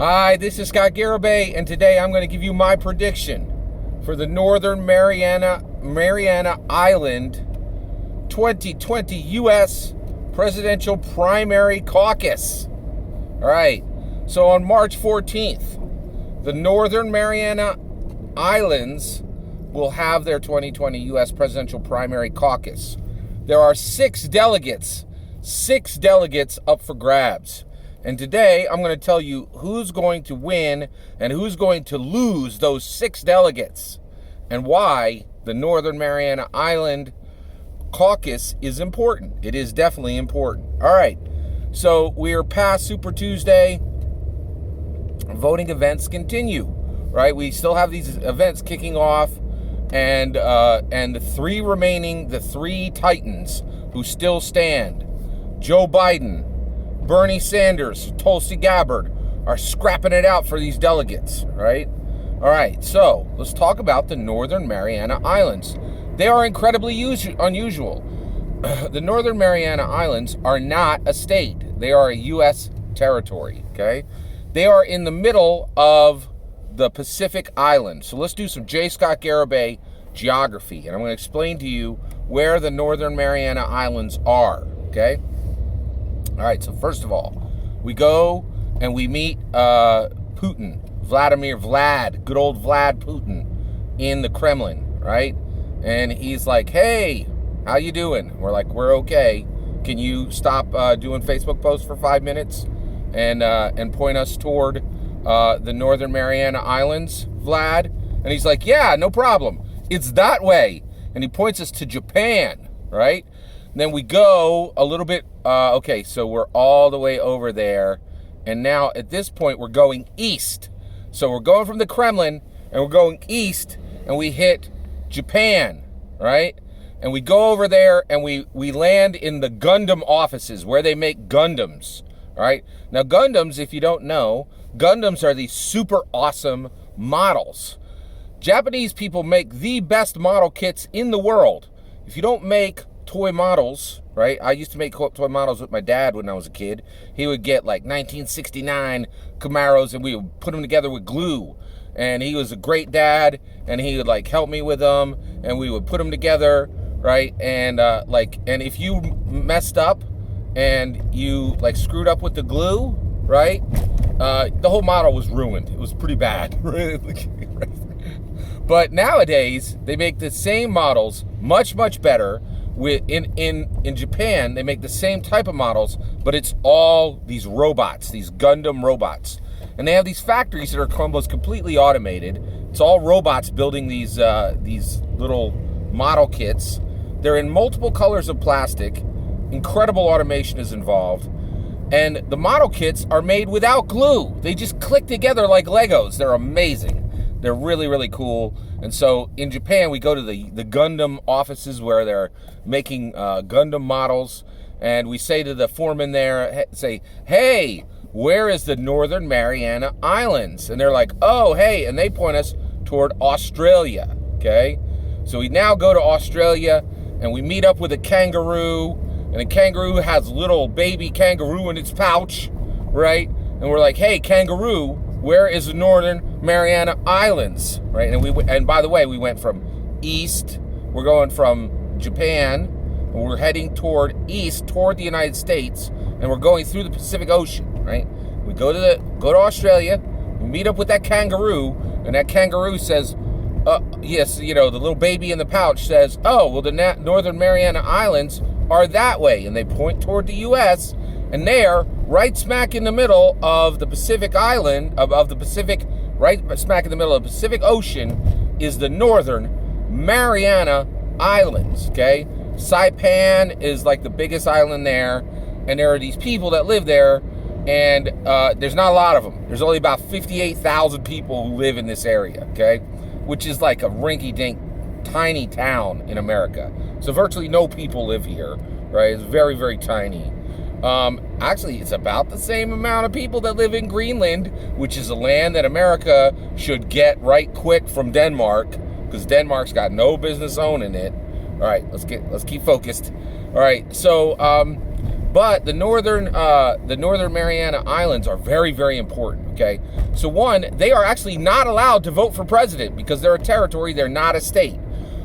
Hi, this is Scott Garibay, and today I'm going to give you my prediction for the Northern Mariana Island 2020 U.S. Presidential Primary Caucus. All right, so on March 14th, the Northern Mariana Islands will have their 2020 U.S. Presidential Primary Caucus. There are six delegates up for grabs. And today, I'm going to tell you who's going to win and who's going to lose those six delegates and why the Northern Mariana Island Caucus is important. It is definitely important. All right, so we're past Super Tuesday. Voting events continue, right? We still have these events kicking off, and the three titans who still stand, Joe Biden, Bernie Sanders, Tulsi Gabbard, are scrapping it out for these delegates, right? All right, so let's talk about the Northern Mariana Islands. They are incredibly unusual. The Northern Mariana Islands are not a state. They are a U.S. territory, okay? They are in the middle of the Pacific Island. So let's do some J. Scott Garibay geography, and I'm going to explain to you where the Northern Mariana Islands are, okay? All right, so first of all, we go and we meet Putin, good old Vlad Putin in the Kremlin, right? And he's like, hey, how you doing? We're like, we're okay. Can you stop doing Facebook posts for 5 minutes and point us toward the Northern Mariana Islands, Vlad? And he's like, yeah, no problem. It's that way. And he points us to Japan, right? And then we go a little bit, okay, so we're all the way over there. And now at this point, we're going east. So we're going from the Kremlin and we're going east and we hit Japan, right? And we go over there and we land in the Gundam offices where they make Gundams, right? Now Gundams, if you don't know, Gundams are these super awesome models. Japanese people make the best model kits in the world. If you don't make toy models, right? I used to make toy models with my dad when I was a kid. He would get like 1969 Camaros and we would put them together with glue. And he was a great dad and he would like help me with them and we would put them together, right? And and if you messed up and you like screwed up with the glue, right? The whole model was ruined. It was pretty bad. But nowadays they make the same models much better. In Japan, they make the same type of models, but it's all these robots, these Gundam robots. And they have these factories that are almost completely automated. It's all robots building these little model kits. They're in multiple colors of plastic. Incredible automation is involved. And the model kits are made without glue. They just click together like Legos. They're amazing. They're really cool. And so in Japan, we go to the Gundam offices where they're making Gundam models. And we say to the foreman there, say, hey, where is the Northern Mariana Islands? And they're like, oh, hey. And they point us toward Australia, okay? So we now go to Australia and we meet up with a kangaroo. And a kangaroo has a little baby kangaroo in its pouch, right? And we're like, hey, kangaroo, where is the Northern Mariana Islands, right? And by the way, we went from east. We're going from Japan, and we're heading toward the United States, and we're going through the Pacific Ocean, right? We go to Australia. We meet up with that kangaroo, and that kangaroo says, yes, the little baby in the pouch says, oh, well, the Northern Mariana Islands are that way, and they point toward the U.S. And there, right smack in the middle of the Pacific Island, of the Pacific, right smack in the middle of the Pacific Ocean, is the Northern Mariana Islands, okay? Saipan is like the biggest island there, and there are these people that live there, and there's not a lot of them. There's only about 58,000 people who live in this area, okay? Which is like a rinky-dink tiny town in America. So virtually no people live here, right? It's very tiny. Actually, it's about the same amount of people that live in Greenland, which is a land that America should get right quick from Denmark, because Denmark's got no business owning it. All right, let's keep focused. All right, so But the northern Mariana Islands are very, very important, okay? So one, they are actually not allowed to vote for president because they're a territory, they're not a state.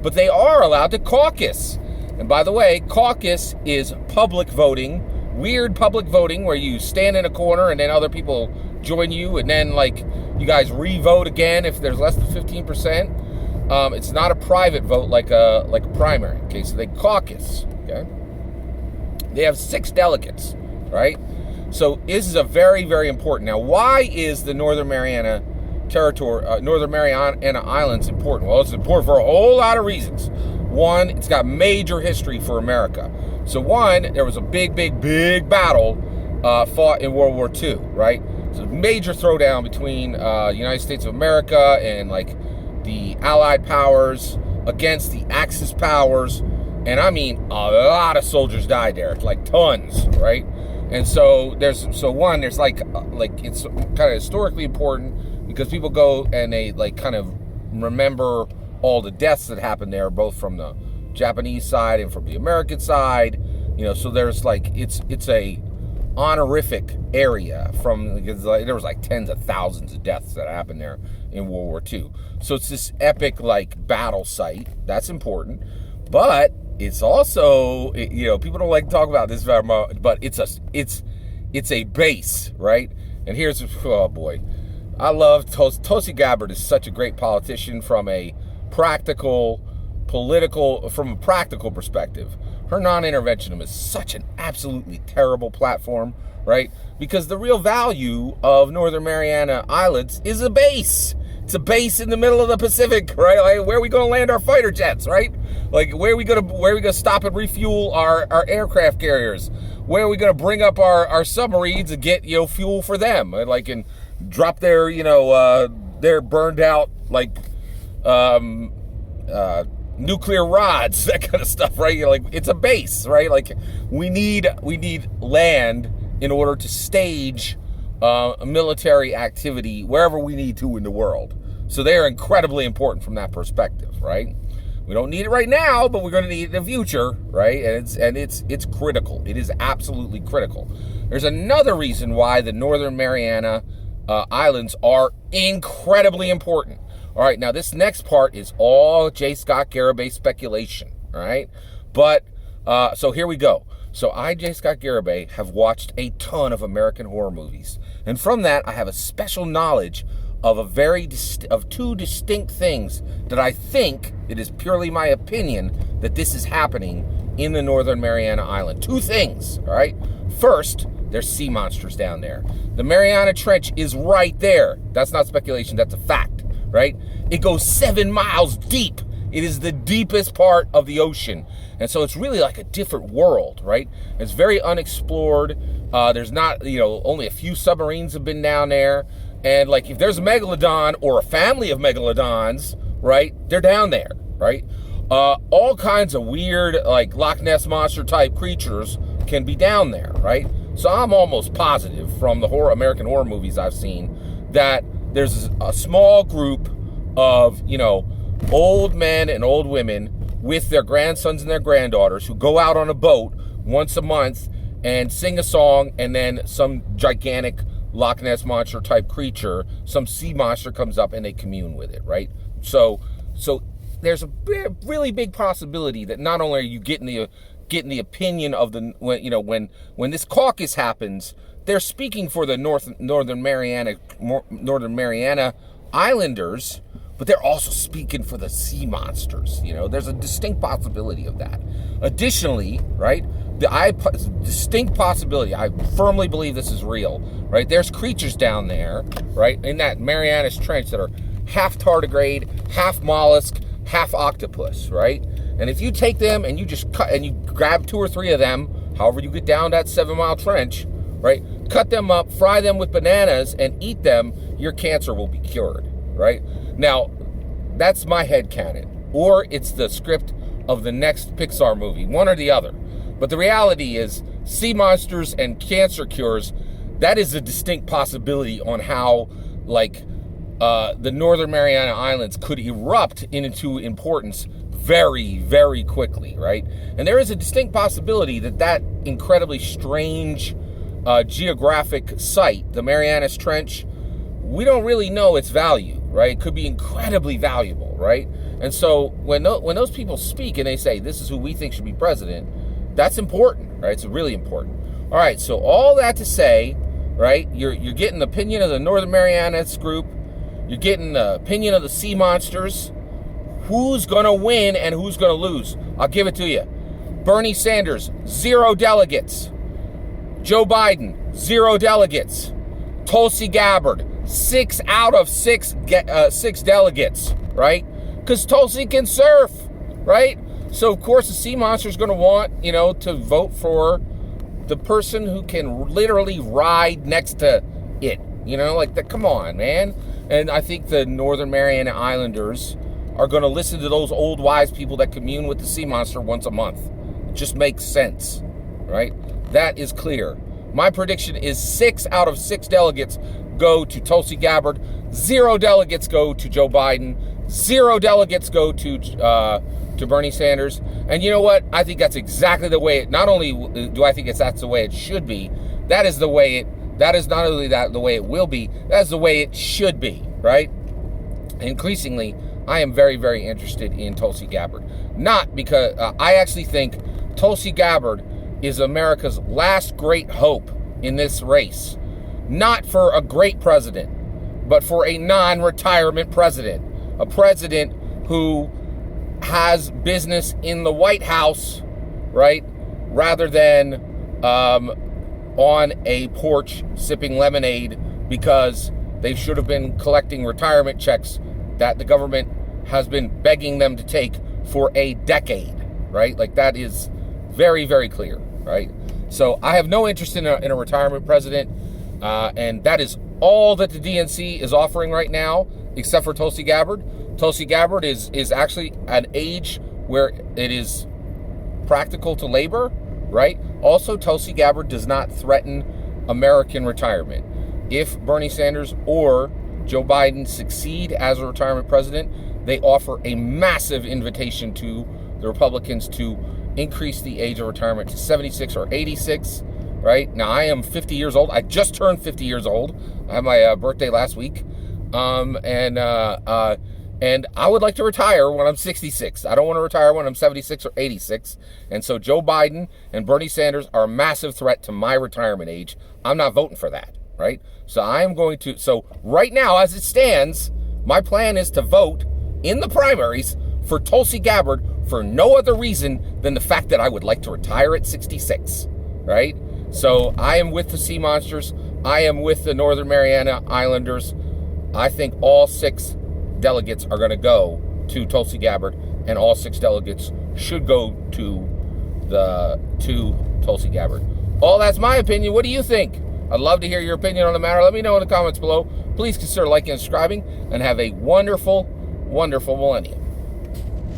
But they are allowed to caucus. And by the way, caucus is public voting, weird public voting where you stand in a corner and then other people join you, and then like you guys re-vote again if there's less than 15%. It's not a private vote like a primary, okay? So they caucus, okay? They have 6 delegates, right? So this is a very, very important. Now, why is the Northern Mariana territory, Northern Mariana Islands important? Well, it's important for a whole lot of reasons. One, it's got major history for America. So one, there was a big battle fought in World War II, right? So major throwdown between United States of America and like the Allied powers against the Axis powers. And I mean, a lot of soldiers died there, like tons, right? And so there's like it's kind of historically important because people go and they like kind of remember all the deaths that happened there, both from the Japanese side and from the American side, you know. So there's like it's a honorific area because there was like tens of thousands of deaths that happened there in World War II. So it's this epic like battle site that's important, but it's also, you know, people don't like to talk about this very much, but it's a base, right? And here's, oh boy, I love Tulsi Gabbard is such a great politician from a practical perspective. Her non-interventionism is such an absolutely terrible platform, right? Because the real value of Northern Mariana Islands is a base. It's a base in the middle of the Pacific, right? Like, where are we going to land our fighter jets, right? Like, where are we going to stop and refuel our aircraft carriers? Where are we going to bring up our submarines and get, you know, fuel for them? Like, and drop their, you know, their burned out, like, nuclear rods, that kind of stuff, right? You're like, it's a base, right? Like, we need land in order to stage a military activity wherever we need to in the world. So they are incredibly important from that perspective, right? We don't need it right now, but we're going to need it in the future, right? And it's critical. It is absolutely critical. There's another reason why the Northern Mariana Islands are incredibly important. All right, now this next part is all J. Scott Garibay speculation, all right? But, so here we go. So I, J. Scott Garibay, have watched a ton of American horror movies. And from that, I have a special knowledge of of 2 distinct things that I think, it is purely my opinion, that this is happening in the Northern Mariana Island. 2 things, all right? First, there's sea monsters down there. The Mariana Trench is right there. That's not speculation, that's a fact, right? It goes 7 miles deep. It is the deepest part of the ocean. And so it's really like a different world, right? It's very unexplored. There's not, you know, only a few submarines have been down there. And like if there's a megalodon or a family of megalodons, right, they're down there, right? All kinds of weird, like Loch Ness Monster type creatures can be down there, right? So I'm almost positive from the American horror movies I've seen that there's a small group of, you know, old men and old women with their grandsons and their granddaughters who go out on a boat once a month and sing a song, and then some gigantic Loch Ness Monster type creature, some sea monster comes up and they commune with it, right? So there's a really big possibility that not only are you getting the opinion of the, when this caucus happens, they're speaking for the Northern Mariana Islanders, but they're also speaking for the sea monsters. You know, there's a distinct possibility of that. Additionally, right, distinct possibility, I firmly believe this is real, right? There's creatures down there, right, in that Marianas Trench that are half tardigrade, half mollusk, half octopus, right? And if you take them and you just cut and you grab 2 or 3 of them, however you get down that 7-mile trench, right, cut them up, fry them with bananas, and eat them, your cancer will be cured, right? Now, that's my headcanon. Or it's the script of the next Pixar movie, one or the other. But the reality is, sea monsters and cancer cures, that is a distinct possibility on how, like, the Northern Mariana Islands could erupt into importance very, very quickly, right? And there is a distinct possibility that that incredibly strange geographic site, the Marianas Trench, we don't really know its value, right? It could be incredibly valuable, right? And so when those people speak and they say, this is who we think should be president, that's important, right? It's really important. All right, so all that to say, right, you're getting the opinion of the Northern Marianas group, you're getting the opinion of the sea monsters. Who's going to win and who's going to lose? I'll give it to you. Bernie Sanders, 0 delegates. Joe Biden, 0 delegates. Tulsi Gabbard, 6 out of 6 delegates, right? Because Tulsi can surf, right? So, of course, the sea monster is going to want, to vote for the person who can literally ride next to it. Come on, man. And I think the Northern Mariana Islanders are going to listen to those old wise people that commune with the sea monster once a month. It just makes sense, right? That is clear. My prediction is 6 out of 6 delegates go to Tulsi Gabbard, 0 delegates go to Joe Biden, 0 delegates go to Bernie Sanders. And you know what? I think that's exactly the way not only do I think that's the way it should be, that is not only the way it will be, that's the way it should be, right? Increasingly, I am very, very interested in Tulsi Gabbard. Not because I actually think Tulsi Gabbard is America's last great hope in this race. Not for a great president, but for a non-retirement president. A president who has business in the White House, right? Rather than on a porch sipping lemonade because they should have been collecting retirement checks that the government has been begging them to take for a decade, right? Like, that is very, very clear, right? So I have no interest in a retirement president, and that is all that the DNC is offering right now, except for Tulsi Gabbard. Tulsi Gabbard is actually an age where it is practical to labor, right? Also, Tulsi Gabbard does not threaten American retirement. If Bernie Sanders or Joe Biden succeed as a retirement president, they offer a massive invitation to the Republicans to increase the age of retirement to 76 or 86, right? Now, I am 50 years old. I just turned 50 years old. I had my birthday last week. And I would like to retire when I'm 66. I don't want to retire when I'm 76 or 86. And so Joe Biden and Bernie Sanders are a massive threat to my retirement age. I'm not voting for that, right? So so right now, as it stands, my plan is to vote in the primaries for Tulsi Gabbard for no other reason than the fact that I would like to retire at 66, right? So I am with the Sea Monsters. I am with the Northern Mariana Islanders. I think all 6 delegates are going to go to Tulsi Gabbard, and all 6 delegates should go to Tulsi Gabbard. All that's my opinion. What do you think? I'd love to hear your opinion on the matter. Let me know in the comments below. Please consider liking and subscribing, and have a wonderful, wonderful millennium.